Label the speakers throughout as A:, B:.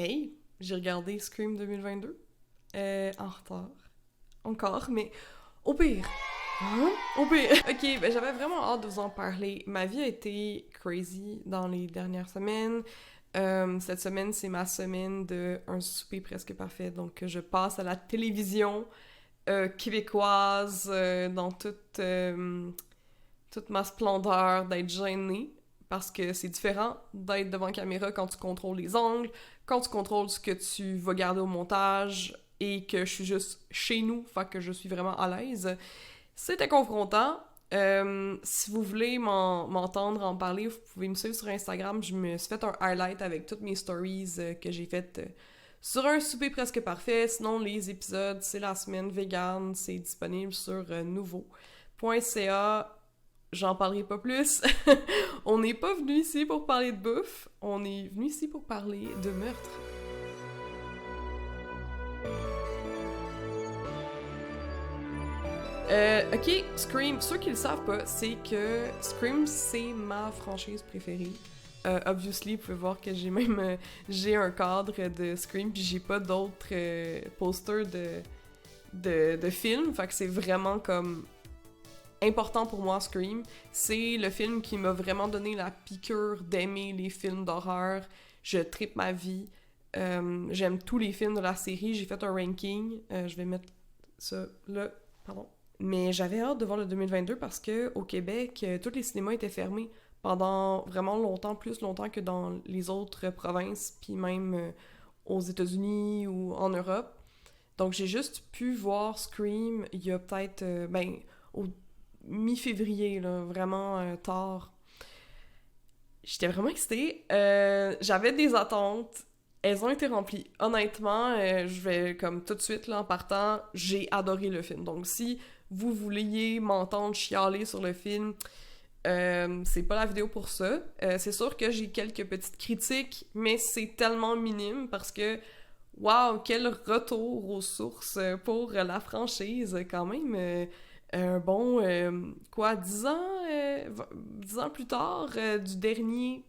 A: Hey, j'ai regardé Scream 2022. En retard. Encore, mais au pire. Hein? Au pire. Ok, ben j'avais vraiment hâte de vous en parler. Ma vie a été crazy dans les dernières semaines. Cette semaine, c'est ma semaine de un souper presque parfait. Donc, je passe à la télévision québécoise dans toute ma splendeur d'être gênée. Parce que c'est différent d'être devant caméra quand tu contrôles les angles, quand tu contrôles ce que tu vas garder au montage et que je suis juste chez nous, fait que je suis vraiment à l'aise. C'était confrontant. Si vous voulez m'entendre en parler, vous pouvez me suivre sur Instagram. Je me suis fait un highlight avec toutes mes stories que j'ai faites sur un souper presque parfait. Sinon, les épisodes, c'est la semaine vegan. C'est disponible sur nouveau.ca. J'en parlerai pas plus. On n'est pas venu ici pour parler de bouffe. On est venu ici pour parler de meurtre. Ok, Scream, ceux qui le savent pas, c'est que Scream, c'est ma franchise préférée. Obviously, vous pouvez voir que j'ai un cadre de Scream, puis j'ai pas d'autres posters de films, fait que c'est vraiment comme important pour moi, Scream. C'est le film qui m'a vraiment donné la piqûre d'aimer les films d'horreur. Je trippe ma vie. J'aime tous les films de la série. J'ai fait un ranking. Je vais mettre ça là. Pardon. Mais j'avais hâte de voir le 2022 parce que au Québec, tous les cinémas étaient fermés pendant vraiment longtemps, plus longtemps que dans les autres provinces, puis même aux États-Unis ou en Europe. Donc j'ai juste pu voir Scream il y a peut-être au mi-février, là, vraiment tard. J'étais vraiment excitée. J'avais des attentes. Elles ont été remplies. Honnêtement, je vais comme tout de suite, là, en partant, j'ai adoré le film. Donc si vous vouliez m'entendre chialer sur le film, c'est pas la vidéo pour ça. C'est sûr que j'ai quelques petites critiques, mais c'est tellement minime parce que wow, quel retour aux sources pour la franchise, quand même. Un bon, 10 ans plus tard du dernier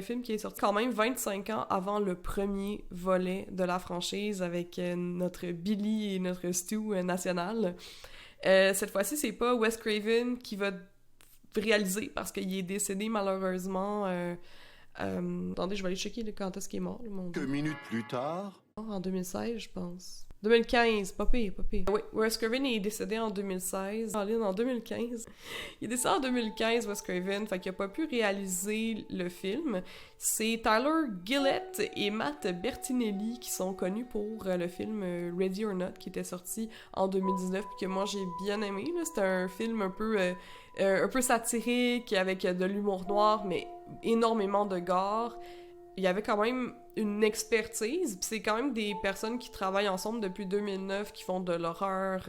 A: film qui est sorti, quand même 25 ans avant le premier volet de la franchise avec notre Billy et notre Stu national. Cette fois-ci, c'est pas Wes Craven qui va réaliser parce qu'il est décédé malheureusement. Attendez, je vais aller checker quand est-ce qu'il est mort.
B: Quelques minutes plus tard...
A: En 2016, je pense. 2015, pas pire, pas pire. Oui, Wes Craven est décédé en 2016. En 2015. Il est décédé en 2015, Wes Craven, fait qu'il a pas pu réaliser le film. C'est Tyler Gillett et Matt Bertinelli qui sont connus pour le film Ready or Not, qui était sorti en 2019, puis que moi j'ai bien aimé. C'était un film un peu satirique, avec de l'humour noir, mais énormément de gore. Il y avait quand même une expertise, puis c'est quand même des personnes qui travaillent ensemble depuis 2009, qui font de l'horreur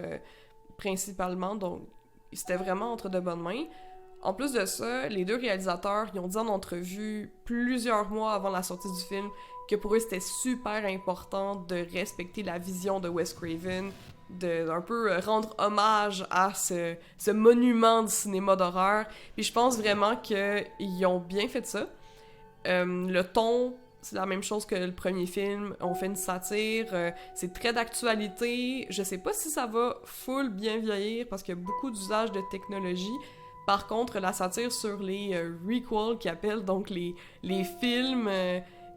A: principalement, donc c'était vraiment entre de bonnes mains. En plus de ça, les deux réalisateurs, ils ont dit en entrevue plusieurs mois avant la sortie du film que pour eux c'était super important de respecter la vision de Wes Craven, d'un peu rendre hommage à ce monument du cinéma d'horreur, puis je pense vraiment qu'ils ont bien fait ça. Le ton, c'est la même chose que le premier film. On fait une satire, c'est très d'actualité. Je sais pas si ça va full bien vieillir parce qu'il y a beaucoup d'usage de technologie. Par contre, la satire sur les requels qu'ils appellent, donc les films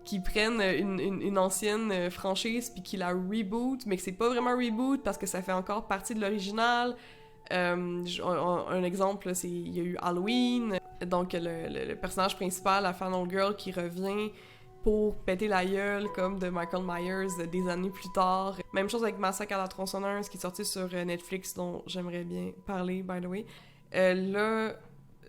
A: qui prennent une ancienne franchise puis qui la reboot, mais que c'est pas vraiment reboot parce que ça fait encore partie de l'original. Un exemple, c'est il y a eu Halloween, donc le personnage principal, la Final Girl qui revient pour péter la gueule comme de Michael Myers des années plus tard. Même chose avec Massacre à la tronçonneuse qui est sorti sur Netflix, dont j'aimerais bien parler, by the way. Là,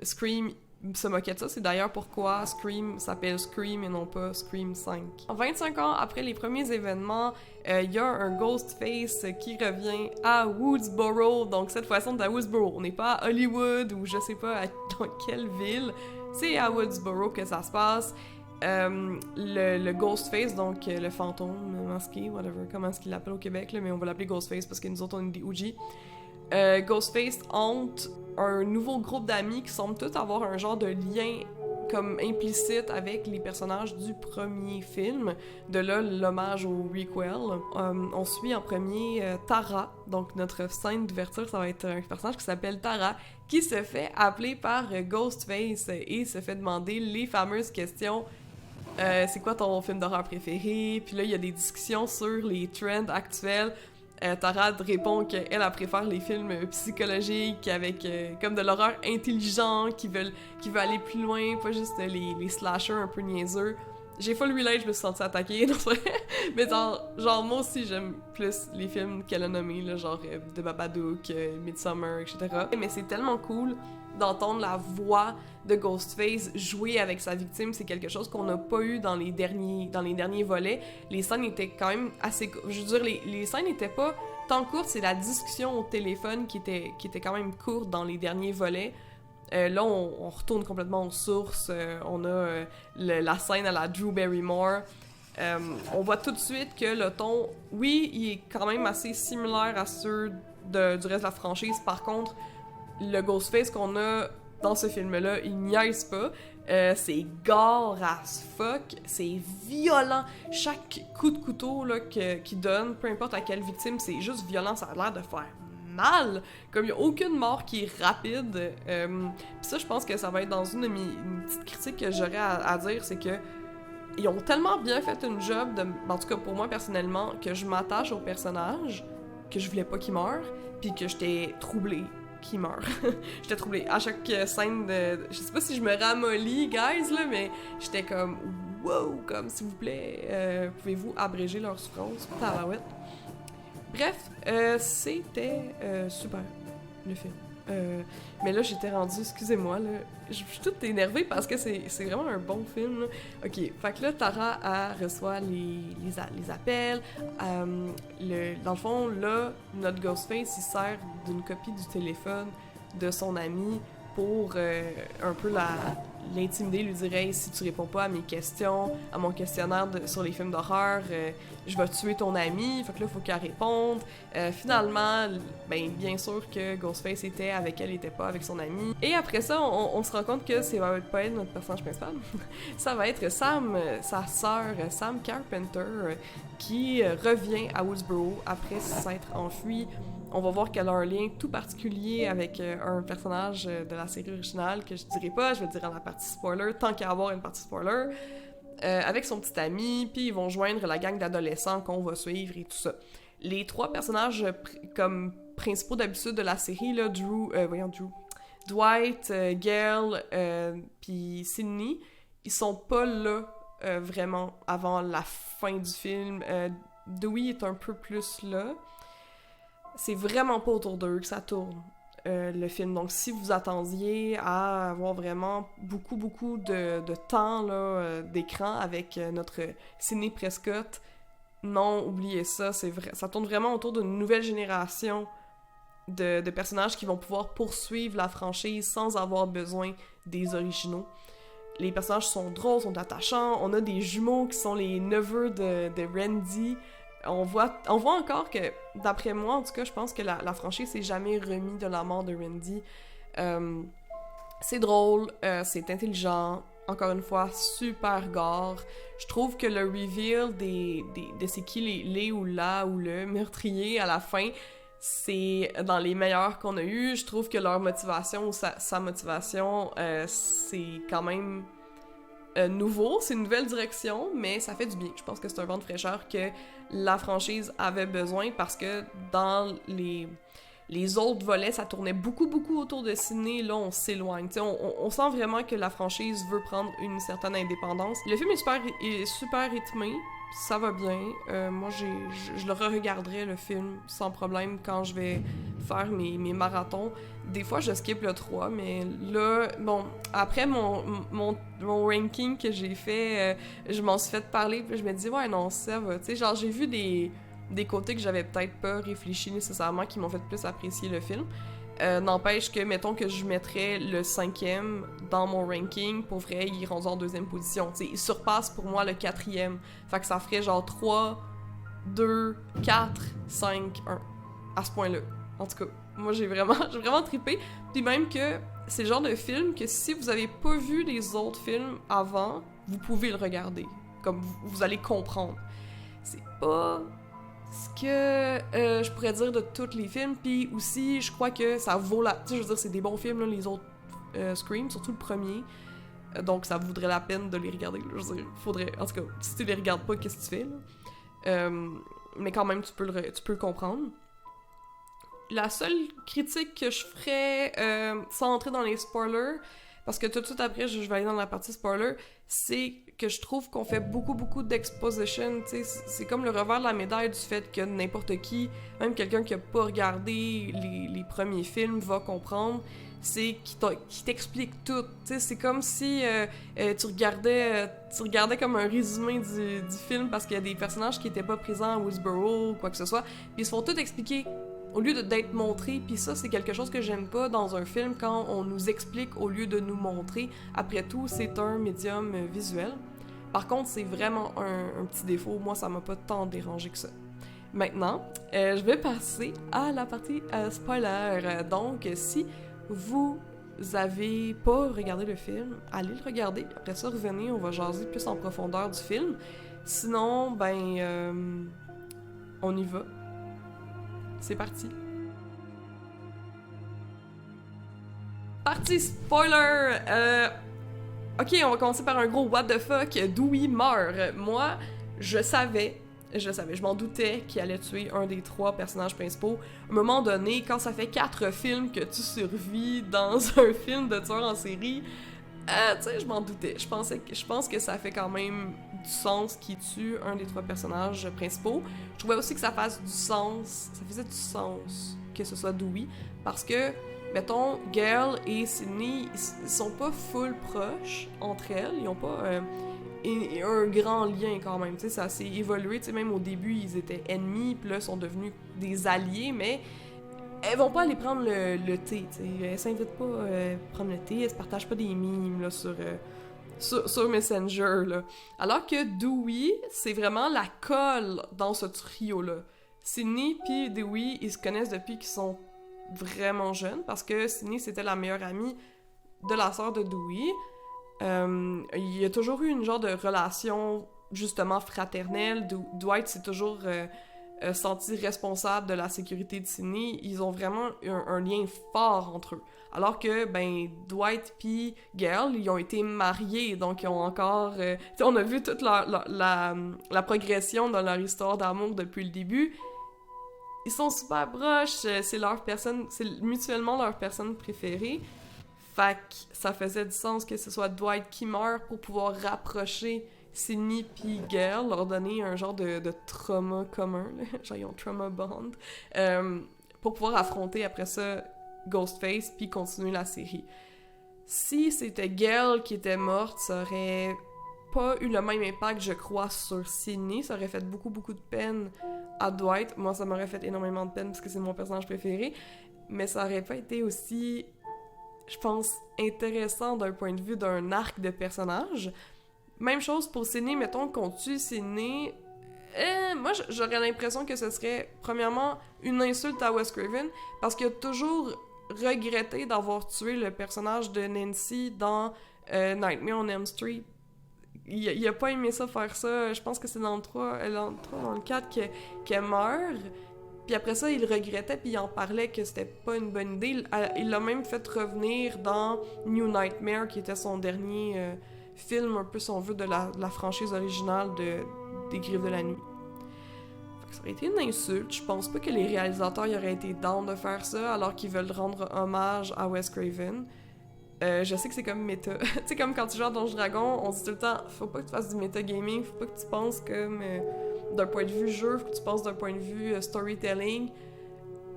A: Scream se moquait de ça, c'est d'ailleurs pourquoi Scream s'appelle Scream et non pas Scream 5. 25 ans après les premiers événements, il y a un Ghostface qui revient à Woodsboro, donc cette fois-ci on est à Woodsboro, on n'est pas à Hollywood ou je sais pas dans quelle ville, c'est à Woodsboro que ça se passe. Le Ghostface, donc le fantôme masqué, whatever, comment est-ce qu'il l'appelle au Québec, là, mais on va l'appeler Ghostface parce que nous autres on est des OG. Ghostface hante un nouveau groupe d'amis qui semblent tous avoir un genre de lien comme implicite avec les personnages du premier film. De là, l'hommage au requel. On suit en premier Tara. Donc, notre scène d'ouverture, ça va être un personnage qui s'appelle Tara, qui se fait appeler par Ghostface et se fait demander les fameuses questions. C'est quoi ton film d'horreur préféré? Puis là, il y a des discussions sur les trends actuels. Tara répond qu'elle préfère les films psychologiques avec comme de l'horreur intelligent, qui veut aller plus loin, pas juste les slashers un peu niaiseux. J'ai full relate, je me suis sentie attaquée, non, c'est vrai. Mais genre moi aussi j'aime plus les films qu'elle a nommés, là, genre The Babadook, Midsommar, etc. Mais c'est tellement cool d'entendre la voix de Ghostface jouer avec sa victime, c'est quelque chose qu'on n'a pas eu dans les derniers volets. Les scènes étaient quand même assez... Je veux dire, les scènes n'étaient pas tant courtes, c'est la discussion au téléphone qui était quand même courte dans les derniers volets. Là, on retourne complètement aux sources. On a la scène à la Drew Barrymore. On voit tout de suite que le ton, oui, il est quand même assez similaire à ceux du reste de la franchise. Par contre, le Ghostface qu'on a dans ce film-là, il niaise pas. C'est gore as fuck, c'est violent. Chaque coup de couteau là, qu'il donne, peu importe à quelle victime, c'est juste violent, ça a l'air de faire mal. Comme il n'y a aucune mort qui est rapide. Pis ça, je pense que ça va être dans une petite critique que j'aurais à dire, c'est que ils ont tellement bien fait une job, en tout cas pour moi personnellement, que je m'attache au personnage, que je voulais pas qu'il meure, puis que j'étais troublée qu'il meure. J'étais troublée. À chaque scène de... Je sais pas si je me ramollis, guys, là, mais j'étais comme... Wow! Comme, s'il vous plaît, pouvez-vous abréger leur souffrance? Tabarouette. Bref, c'était super, le film. Mais là, j'étais rendue, excusez-moi, là, je suis toute énervée parce que c'est vraiment un bon film, là. Ok, fait que là, Tara, elle reçoit les appels. Dans le fond, là, notre Ghostface, il sert d'une copie du téléphone de son ami pour un peu l'intimider, lui dire « Hey, si tu réponds pas à mes questions, à mon questionnaire sur les films d'horreur, je vais tuer ton ami. » Fait que là, il faut qu'elle réponde. Finalement, ben, bien sûr que Ghostface était avec elle, était pas avec son ami. Et après ça, on se rend compte que ça va pas être notre personnage principal. Ça va être Sam, sa sœur, Sam Carpenter, qui revient à Woodsboro après s'être enfuie. On va voir qu'elle a un lien tout particulier avec un personnage de la série originale que je dirai pas, je vais le dire dans la partie spoiler, tant qu'à avoir une partie spoiler, avec son petit ami, puis ils vont joindre la gang d'adolescents qu'on va suivre et tout ça. Les trois personnages comme principaux d'habitude de la série, là, Dwight, Gail, puis Sydney, ils sont pas là vraiment avant la fin du film. Dewey est un peu plus là. C'est vraiment pas autour d'eux que ça tourne, le film. Donc, si vous attendiez à avoir vraiment beaucoup de temps là, d'écran avec notre Sidney Prescott, non, oubliez ça. C'est vrai, ça tourne vraiment autour d'une nouvelle génération de personnages qui vont pouvoir poursuivre la franchise sans avoir besoin des originaux. Les personnages sont drôles, sont attachants. On a des jumeaux qui sont les neveux de Randy. On voit encore que, d'après moi, en tout cas, je pense que la franchise s'est jamais remis de la mort de Randy. C'est drôle, c'est intelligent, encore une fois, super gore. Je trouve que le reveal de c'est qui les ou la ou le meurtrier à la fin, c'est dans les meilleurs qu'on a eu. Je trouve que leur motivation, ou sa motivation, c'est quand même... nouveau, c'est une nouvelle direction, mais ça fait du bien. Je pense que c'est un vent de fraîcheur que la franchise avait besoin parce que dans les autres volets, ça tournait beaucoup autour de Sidney. Là, on s'éloigne. On sent vraiment que la franchise veut prendre une certaine indépendance. Le film est super rythmé. Ça va bien. Moi, je le re-regarderai, le film, sans problème, quand je vais faire mes marathons. Des fois, je skip le 3, mais là, bon, après mon ranking que j'ai fait, je m'en suis fait parler, puis je me dis, ouais, non, ça va. Tu sais, genre, j'ai vu des côtés que j'avais peut-être pas réfléchi nécessairement, qui m'ont fait plus apprécier le film. N'empêche que, mettons que je mettrais le 5e dans mon ranking, pour vrai, il est rendu en 2e position. T'sais, il surpasse pour moi le 4e. Fait que ça ferait genre 3, 2, 4, 5, 1. À ce point-là. En tout cas, moi j'ai vraiment trippé. Puis même que c'est le genre de film que si vous avez pas vu les autres films avant, vous pouvez le regarder. Comme vous allez comprendre. C'est pas ce que je pourrais dire de tous les films, puis aussi, je crois que ça vaut la... Tu sais, je veux dire, c'est des bons films, là, les autres Scream, surtout le premier. Donc ça vaudrait la peine de les regarder. Là. Je veux dire, faudrait... En tout cas, si tu les regardes pas, qu'est-ce que tu fais, là? Mais quand même, tu peux le comprendre. La seule critique que je ferais, sans entrer dans les spoilers, parce que tout de suite après, je vais aller dans la partie spoiler, c'est que je trouve qu'on fait beaucoup d'exposition, tu sais, c'est comme le revers de la médaille du fait que n'importe qui, même quelqu'un qui a pas regardé les premiers films, va comprendre, c'est qui t'explique tout, tu sais, c'est comme si tu regardais comme un résumé du film parce qu'il y a des personnages qui étaient pas présents à Woodsboro ou quoi que ce soit, puis ils se font tout expliquer au lieu d'être montré, puis ça, c'est quelque chose que j'aime pas dans un film, quand on nous explique au lieu de nous montrer. Après tout, c'est un médium visuel. Par contre, c'est vraiment un petit défaut. Moi, ça m'a pas tant dérangé que ça. Maintenant, je vais passer à la partie spoiler. Donc, si vous avez pas regardé le film, allez le regarder, puis après ça, revenez, on va jaser plus en profondeur du film. Sinon, on y va. C'est parti. Partie spoiler! Ok, on va commencer par un gros what the fuck. Dewey meurt. Moi, je savais, je m'en doutais qu'il allait tuer un des 3 personnages principaux. À un moment donné, quand ça fait 4 films que tu survis dans un film de tueur en série, tu sais, je m'en doutais. Je pense que ça fait quand même du sens qu'il tue un des 3 personnages principaux. Je trouvais aussi que ça faisait du sens que ce soit Dewey, parce que, mettons, Gail et Sydney, ils sont pas full proches entre elles, ils ont pas un grand lien quand même, tu sais, ça s'est évolué, tu sais, même au début, ils étaient ennemis, puis là, ils sont devenus des alliés, mais elles vont pas aller prendre le thé, tu sais, elles s'invitent pas prendre le thé, elles se partagent pas des mimes, là, sur Messenger, là. Alors que Dewey, c'est vraiment la colle dans ce trio-là. Sydney pis Dewey, ils se connaissent depuis qu'ils sont vraiment jeunes, parce que Sydney, c'était la meilleure amie de la sœur de Dewey. Il y a toujours eu une genre de relation, justement, fraternelle. Dwight s'est toujours senti responsable de la sécurité de Sydney. Ils ont vraiment un lien fort entre eux. Alors que, Dwight pis Gail, ils ont été mariés, donc ils ont encore... on a vu toute la progression dans leur histoire d'amour depuis le début. Ils sont super proches, c'est mutuellement leur personne préférée. Fait que ça faisait du sens que ce soit Dwight qui meurt pour pouvoir rapprocher Sydney pis Gail, leur donner un genre de trauma commun, là. Genre ils ont trauma bond, pour pouvoir affronter après ça Ghostface puis continuer la série. Si c'était Gail qui était morte, ça aurait pas eu le même impact, je crois, sur Sydney. Ça aurait fait beaucoup de peine à Dwight. Moi, ça m'aurait fait énormément de peine parce que c'est mon personnage préféré. Mais ça aurait pas été aussi, je pense, intéressant d'un point de vue d'un arc de personnage. Même chose pour Sydney, mettons qu'on tue Sydney. Moi, j'aurais l'impression que ce serait, premièrement, une insulte à Wes Craven, parce qu'il a toujours regretté d'avoir tué le personnage de Nancy dans Nightmare on Elm Street. Il a pas aimé ça, faire ça. Je pense que c'est dans le 3, dans le 4 qu'elle meurt. Puis après ça, il regrettait, puis il en parlait que c'était pas une bonne idée. Il l'a même fait revenir dans New Nightmare, qui était son dernier film, un peu si on veut, de la franchise originale des Griffes de la Nuit. Fait que ça aurait été une insulte. Je pense pas que les réalisateurs y auraient été down de faire ça, alors qu'ils veulent rendre hommage à Wes Craven. Je sais que c'est comme méta. Tu sais, comme quand tu joues à Donjons Dragons, on dit tout le temps, faut pas que tu fasses du méta-gaming, faut pas que tu penses comme d'un point de vue jeu, faut que tu penses d'un point de vue storytelling.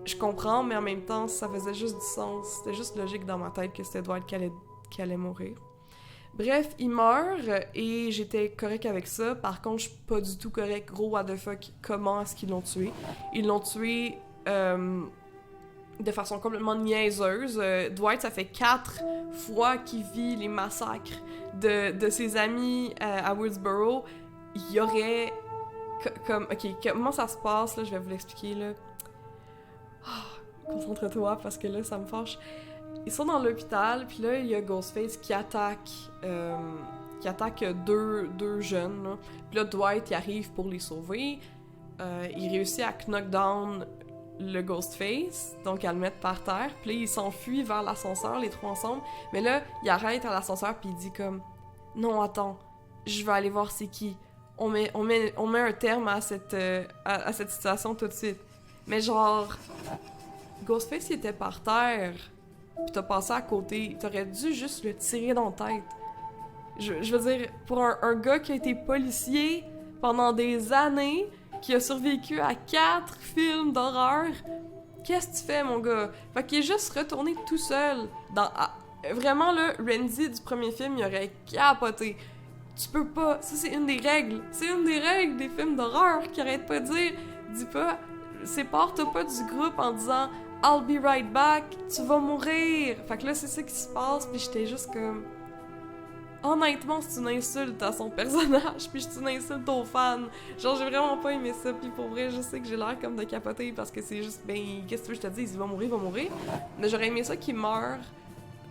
A: Je comprends, mais en même temps, ça faisait juste du sens. C'était juste logique dans ma tête que c'était Dwight qui allait mourir. Bref, il meurt, et j'étais correct avec ça. Par contre, je suis pas du tout correct. Gros what the fuck, comment est-ce qu'ils l'ont tué? Ils l'ont tué de façon complètement niaiseuse. Dwight, ça fait 4 fois qu'il vit les massacres de ses amis à Woodsboro. Il y aurait... Ok, comment ça se passe, là? Je vais vous l'expliquer, là. Oh, concentre-toi, parce que là, ça me fâche. ils sont dans l'hôpital, puis là, il y a Ghostface qui attaque deux jeunes, là. Puis là, Dwight, il arrive pour les sauver. Il réussit à knock down le Ghostface, donc à le mettre par terre. Puis là, il s'enfuit vers l'ascenseur, les trois ensemble. Mais là, il arrête à l'ascenseur, puis il dit comme « Non, attends, je vais aller voir c'est qui. On met un terme à cette situation tout de suite. » Mais genre, Ghostface, il était par terre, puis t'as passé à côté. T'aurais dû juste le tirer dans la tête. Je veux dire, pour un gars qui a été policier pendant des années, qui a survécu à 4 films d'horreur, qu'est-ce que tu fais, mon gars? Fait qu'il est juste retourné tout seul. Vraiment, là, Randy du premier film, il aurait capoté. Tu peux pas... Ça, c'est une des règles. C'est une des règles des films d'horreur qui arrête pas de dire... Dis pas... Sépare-toi pas du groupe en disant « I'll be right back, tu vas mourir! » Fait que là, c'est ça qui se passe, puis j'étais juste comme... Honnêtement, c'est une insulte à son personnage, puis c'est une insulte aux fans. Genre, j'ai vraiment pas aimé ça, puis pour vrai, je sais que j'ai l'air comme de capoter parce que c'est juste, ben, qu'est-ce que tu veux que je te dise, il va mourir. Mais j'aurais aimé ça qu'il meure,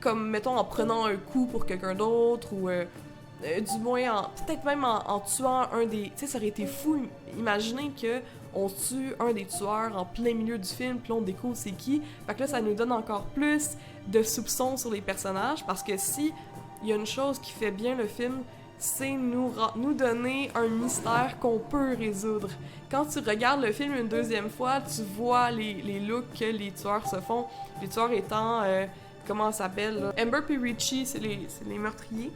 A: comme, mettons, en prenant un coup pour quelqu'un d'autre, ou du moins, peut-être même en tuant un des... Tu sais, ça aurait été fou, imaginez que on tue un des tueurs en plein milieu du film, puis là, on découvre c'est qui. Fait que là, ça nous donne encore plus de soupçons sur les personnages, parce que si... Il y a une chose qui fait bien le film, c'est nous donner un mystère qu'on peut résoudre. Quand tu regardes le film une deuxième fois, tu vois les looks que les tueurs se font. Les tueurs étant, comment ça s'appelle, là? Amber et Richie, c'est les meurtriers.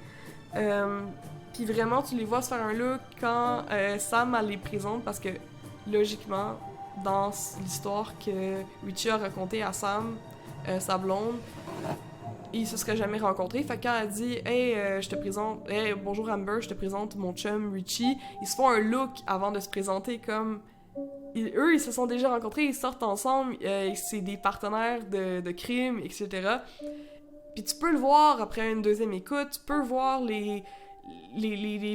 A: Puis vraiment, tu les vois se faire un look quand Sam elle les présente, parce que, logiquement, dans l'histoire que Richie a racontée à Sam, sa blonde, ils se seraient jamais rencontrés. Fait que quand elle dit « Hey, je te présente... Hey, bonjour Amber, je te présente mon chum Richie », ils se font un look avant de se présenter comme... Eux, ils se sont déjà rencontrés, ils sortent ensemble, c'est des partenaires de crime, etc. Puis tu peux le voir après une deuxième écoute, tu peux voir les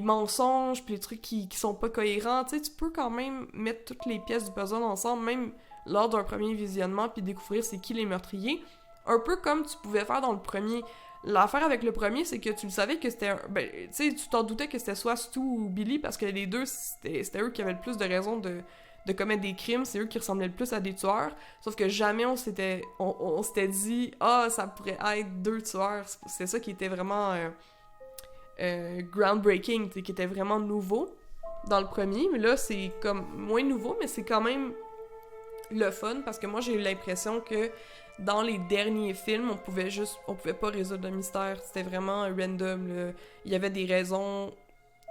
A: mensonges, puis les trucs qui sont pas cohérents. Tu sais, tu peux quand même mettre toutes les pièces du puzzle ensemble, même lors d'un premier visionnement, puis découvrir c'est qui les meurtriers. Un peu comme tu pouvais faire dans le premier. L'affaire avec le premier, c'est que tu le savais que c'était... Ben, tu sais, tu t'en doutais que c'était soit Stu ou Billy, parce que les deux, c'était eux qui avaient le plus de raisons de commettre des crimes, c'est eux qui ressemblaient le plus à des tueurs. Sauf que jamais on s'était dit « Ah, ça pourrait être deux tueurs ». C'est ça qui était vraiment groundbreaking, qui était vraiment nouveau dans le premier. Mais là, c'est comme moins nouveau, mais c'est quand même le fun, parce que moi, j'ai eu l'impression que dans les derniers films, on pouvait pas résoudre le mystère. C'était vraiment random, là. Il y avait des raisons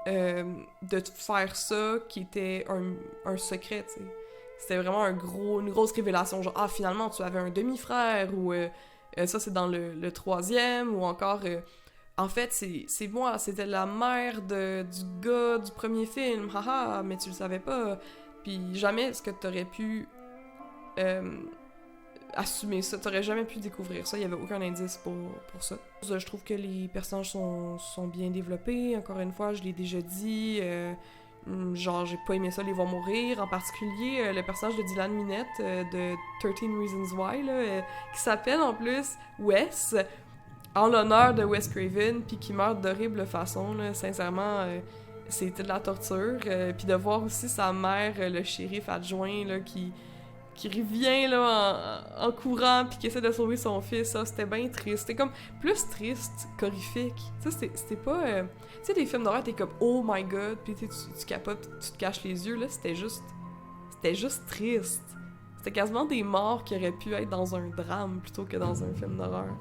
A: de faire ça qui était un secret, tu sais. C'était vraiment une grosse révélation, genre « Ah, finalement, tu avais un demi-frère » ou ça, c'est dans le troisième, ou encore en fait, c'est moi, c'était la mère du gars du premier film, haha, mais tu le savais pas. Puis jamais est-ce que t'aurais pu assumer ça, t'aurais jamais pu découvrir ça, il y avait aucun indice pour ça. Je trouve que les personnages sont bien développés, encore une fois, je l'ai déjà dit, genre j'ai pas aimé ça les voir mourir, en particulier le personnage de Dylan Minnette de 13 Reasons Why, là, qui s'appelle en plus Wes, en l'honneur de Wes Craven, puis qui meurt d'horrible façon, là, sincèrement, c'était de la torture, puis de voir aussi sa mère, le shérif adjoint, là, qui revient là en courant puis qui essaie de sauver son fils, ça c'était bien triste. C'était comme plus triste qu'horrifique. Tu sais, c'était pas... Tu sais, des films d'horreur, t'es comme « Oh my God », puis tu capotes, tu te caches les yeux, là, c'était juste triste. C'était quasiment des morts qui auraient pu être dans un drame plutôt que dans un film d'horreur.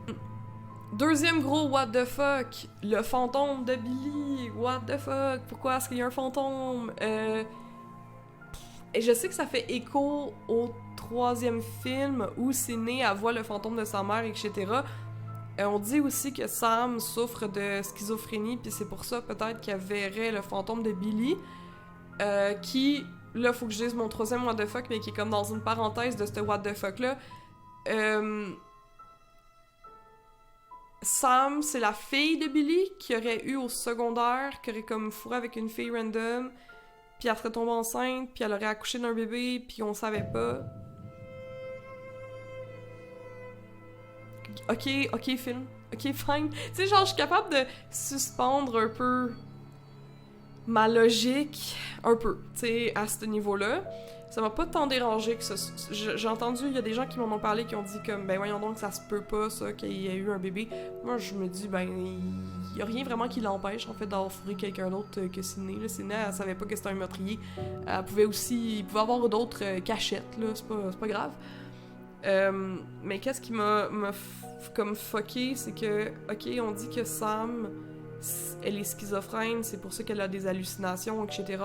A: Deuxième gros what the fuck, le fantôme de Billy, what the fuck, pourquoi est-ce qu'il y a un fantôme? Et je sais que ça fait écho au troisième film où c'est né, elle voit le fantôme de sa mère, etc. On dit aussi que Sam souffre de schizophrénie, puis c'est pour ça peut-être qu'elle verrait le fantôme de Billy, qui, là, faut que je dise mon troisième what the fuck, mais qui est comme dans une parenthèse de ce what the fuck-là. Sam, c'est la fille de Billy qui aurait eu au secondaire, qui aurait comme fourré avec une fille random, puis elle serait tombée enceinte, puis elle aurait accouché d'un bébé, puis on savait pas. ok, film. Ok, fine. Tu sais, genre, je suis capable de suspendre un peu ma logique, un peu, tu sais, à ce niveau-là. Ça m'a pas tant dérangé que ça. J'ai entendu, il y a des gens qui m'en ont parlé qui ont dit comme, ben voyons donc, ça se peut pas, ça, qu'il y ait eu un bébé. Moi, je me dis, ben, il y a rien vraiment qui l'empêche, en fait, d'avoir fourré quelqu'un d'autre que Sydney. Là, Sydney, elle savait pas que c'était un meurtrier. Elle pouvait aussi, il pouvait avoir d'autres cachettes, là, c'est pas grave. Mais qu'est-ce qui m'a comme fucké, c'est que, ok, on dit que Sam, elle est schizophrène, c'est pour ça qu'elle a des hallucinations, etc.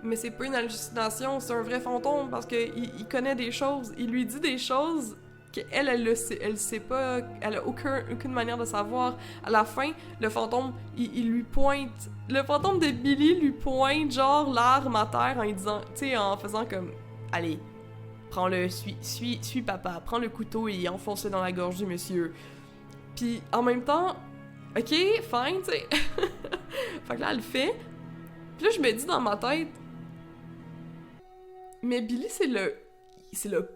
A: Mais c'est pas une hallucination, c'est un vrai fantôme, parce que il connaît des choses, il lui dit des choses qu'elle, elle sait pas, elle a aucune manière de savoir. À la fin, le fantôme, il lui pointe, le fantôme de Billy lui pointe genre l'arme à terre en lui disant, tu sais, en faisant comme, allez, prends-le, suis papa, prends le couteau et enfonce-le dans la gorge du monsieur. Puis en même temps, ok, fine, tu sais. Fait que là, elle le fait. Puis là, je me dis dans ma tête, mais Billy, c'est le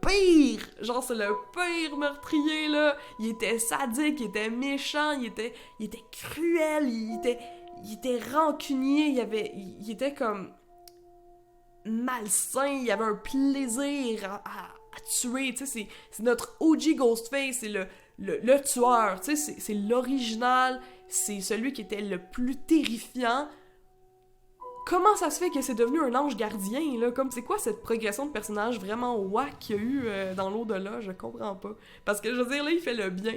A: pire! Genre, c'est le pire meurtrier, là! Il était sadique, il était méchant, il était cruel, il était rancunier, il était comme malsain, il avait un plaisir à tuer, tu sais, c'est notre OG Ghostface, c'est le tueur, tu sais, c'est l'original, c'est celui qui était le plus terrifiant. Comment ça se fait que c'est devenu un ange gardien, là? Comme, c'est quoi cette progression de personnage vraiment whack qu'il y a eu dans l'au-delà? Je comprends pas. Parce que, je veux dire, là, il fait le bien.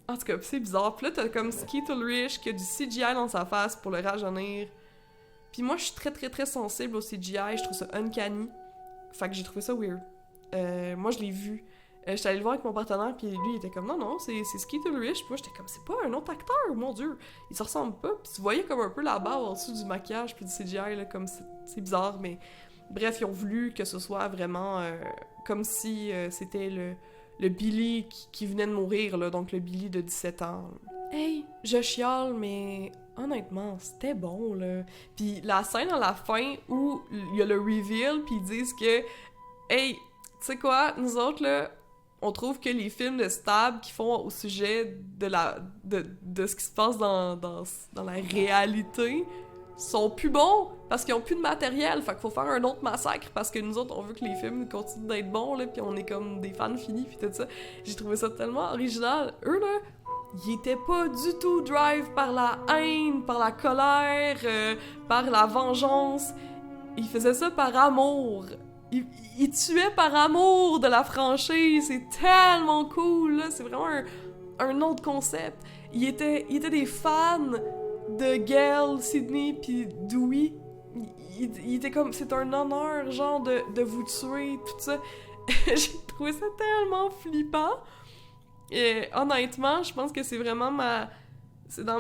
A: En tout cas, c'est bizarre. Puis là, t'as comme Skeet Ulrich qui a du CGI dans sa face pour le rajeunir. Puis moi, je suis très, très, très sensible au CGI. Je trouve ça uncanny. Fait que j'ai trouvé ça weird. Moi, je l'ai vu. J'étais allée le voir avec mon partenaire, puis lui, il était comme, non, c'est Skeet Ulrich. Puis moi, j'étais comme, c'est pas un autre acteur, mon Dieu. Il se ressemble pas. Puis tu voyais comme un peu la barre au-dessus du maquillage, puis du CGI, là, comme c'est bizarre, mais bref, ils ont voulu que ce soit vraiment comme si c'était le Billy qui venait de mourir, là, donc le Billy de 17 ans. Hey, je chiale, mais honnêtement, c'était bon, là. Puis la scène à la fin où il y a le reveal, puis ils disent que, hey, tu sais quoi, nous autres, là, on trouve que les films de stab qu'ils font au sujet de ce qui se passe dans la réalité sont plus bons parce qu'ils ont plus de matériel. Fait qu'il faut faire un autre massacre parce que nous autres, on veut que les films continuent d'être bons, là, pis on est comme des fans finis, pis tout ça. J'ai trouvé ça tellement original. Eux, là, ils étaient pas du tout drive par la haine, par la colère, par la vengeance. Ils faisaient ça par amour. Il tuait par amour de la franchise, c'est tellement cool, là. C'est vraiment un autre concept. Il était des fans de Gale, Sydney pis Dewey. Il était comme, c'est un honneur, genre, de vous tuer, tout ça. J'ai trouvé ça tellement flippant. Et honnêtement, je pense que c'est vraiment c'est dans,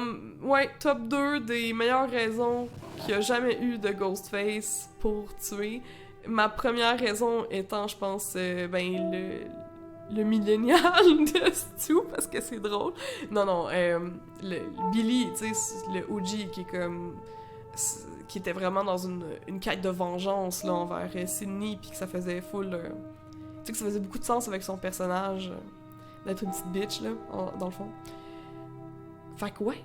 A: top 2 des meilleures raisons qu'il y a jamais eu de Ghostface pour tuer. Ma première raison étant, je pense, le millénial de Stu, parce que c'est drôle. Non, le Billy, tu sais, le OG qui est comme... qui était vraiment dans une quête de vengeance, là, envers Sydney, puis que ça faisait full... tu sais, que ça faisait beaucoup de sens avec son personnage, d'être une petite bitch, là, dans le fond. Fait que ouais,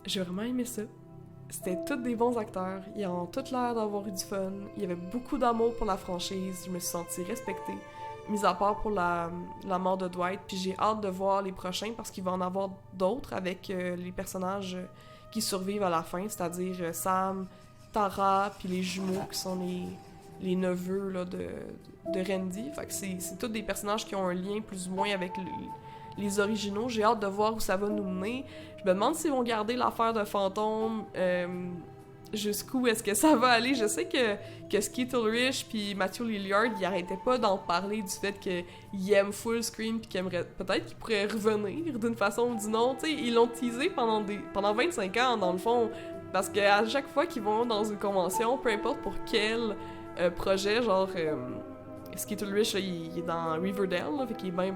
A: j'ai vraiment aimé ça. C'était tous des bons acteurs, ils ont tous l'air d'avoir eu du fun, il y avait beaucoup d'amour pour la franchise, je me suis sentie respectée, mis à part pour la mort de Dwight, puis j'ai hâte de voir les prochains parce qu'il va en avoir d'autres avec les personnages qui survivent à la fin, c'est-à-dire Sam, Tara, puis les jumeaux qui sont les neveux là, de Randy. Fait que c'est tous des personnages qui ont un lien plus ou moins avec les originaux. J'ai hâte de voir où ça va nous mener. Je me demande s'ils vont garder l'affaire de fantôme, jusqu'où est-ce que ça va aller. Je sais que Skeet Ulrich puis Matthew Lillard, ils arrêtaient pas d'en parler du fait qu'ils aiment full Scream puis qu'ils aimeraient... Peut-être qu'ils pourraient revenir d'une façon ou d'une autre. T'sais, ils l'ont teasé pendant 25 ans, dans le fond. Parce qu'à chaque fois qu'ils vont dans une convention, peu importe pour quel projet, genre... Skeet Ulrich, là, il est dans Riverdale, là, fait qu'il est bien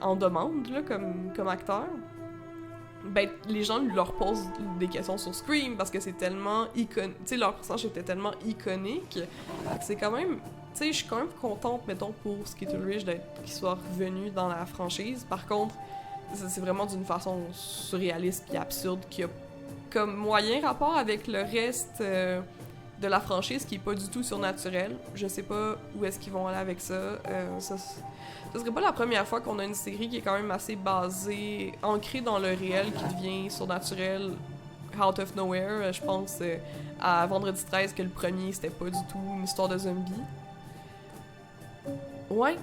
A: en demande là, comme acteur. Ben, les gens leur posent des questions sur Scream parce que c'est tellement iconique. Tu sais, leur personnage était tellement iconique que c'est quand même tu sais, je suis quand même contente, mettons, pour Skate Ulrich qu'il soit revenu dans la franchise. Par contre, c'est vraiment d'une façon surréaliste puis absurde qui a comme moyen rapport avec le reste de la franchise qui est pas du tout surnaturel. Je sais pas où est-ce qu'ils vont aller avec ça. Ça serait pas la première fois qu'on a une série qui est quand même assez basée, ancrée dans le réel qui devient surnaturel out of nowhere. Je pense à Vendredi 13 que le premier c'était pas du tout une histoire de zombies. Ouais.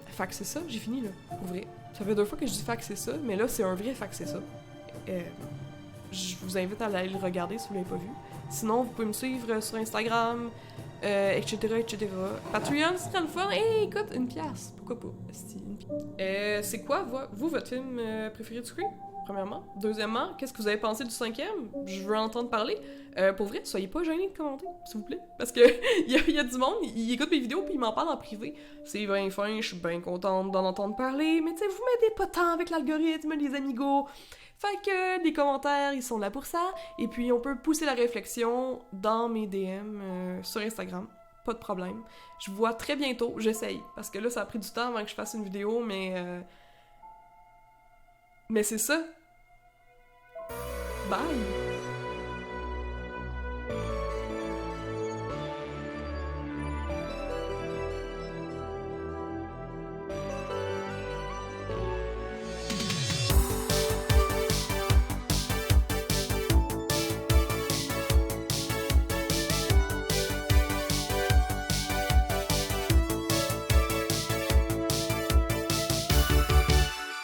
A: Fait que c'est ça, j'ai fini là, pour vrai. Ça fait 2 fois que je dis fait que c'est ça, mais là c'est un vrai fait que c'est ça. Je vous invite à aller le regarder si vous l'avez pas vu. Sinon, vous pouvez me suivre sur Instagram, etc., etc. Patreon, c'est très le fun. Hey, écoute, 1$. Pourquoi pas? C'est quoi, vous, votre film préféré du Scream? Premièrement. Deuxièmement, qu'est-ce que vous avez pensé du 5e? Je veux en entendre parler. Pour vrai, soyez pas gênés de commenter, s'il vous plaît. Parce que y a du monde, il écoute mes vidéos puis il m'en parle en privé. C'est bien fin, je suis bien contente d'en entendre parler. Mais tu sais, vous m'aidez pas tant avec l'algorithme, les amigos. Fait que les commentaires, ils sont là pour ça. Et puis, on peut pousser la réflexion dans mes DM sur Instagram. Pas de problème. Je vous vois très bientôt. J'essaye. Parce que là, ça a pris du temps avant que je fasse une vidéo, mais... Mais c'est ça. Bye!